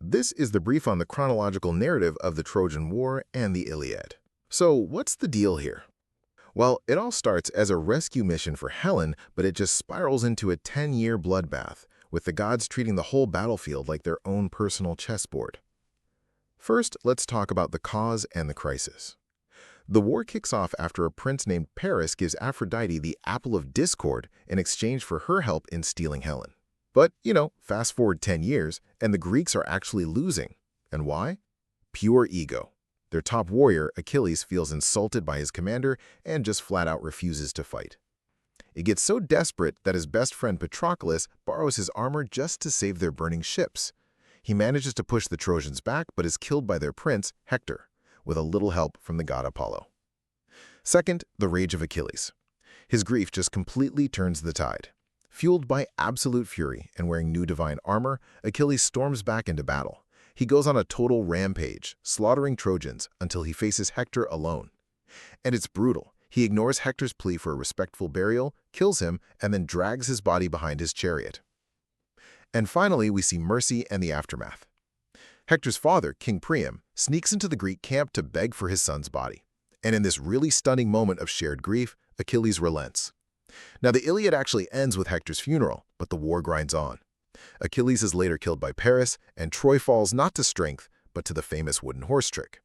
This is the brief on the chronological narrative of the Trojan War and the Iliad. So, what's the deal here? Well, it all starts as a rescue mission for Helen, but it just spirals into a 10-year bloodbath, with the gods treating the whole battlefield like their own personal chessboard. First, let's talk about the cause and the crisis. The war kicks off after a prince named Paris gives Aphrodite the Apple of Discord in exchange for her help in stealing Helen. But, fast forward 10 years, and the Greeks are actually losing. And why? Pure ego. Their top warrior, Achilles, feels insulted by his commander and just flat out refuses to fight. It gets so desperate that his best friend Patroclus borrows his armor just to save their burning ships. He manages to push the Trojans back but is killed by their prince, Hector, with a little help from the god Apollo. Second, the rage of Achilles. His grief just completely turns the tide. Fueled by absolute fury and wearing new divine armor, Achilles storms back into battle. He goes on a total rampage, slaughtering Trojans until he faces Hector alone. And it's brutal. He ignores Hector's plea for a respectful burial, kills him, and then drags his body behind his chariot. And finally, we see mercy and the aftermath. Hector's father, King Priam, sneaks into the Greek camp to beg for his son's body. And in this really stunning moment of shared grief, Achilles relents. Now, the Iliad actually ends with Hector's funeral, but the war grinds on. Achilles is later killed by Paris, and Troy falls not to strength, but to the famous wooden horse trick.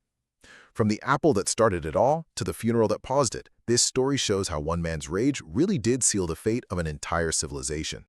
From the apple that started it all to the funeral that paused it, this story shows how one man's rage really did seal the fate of an entire civilization.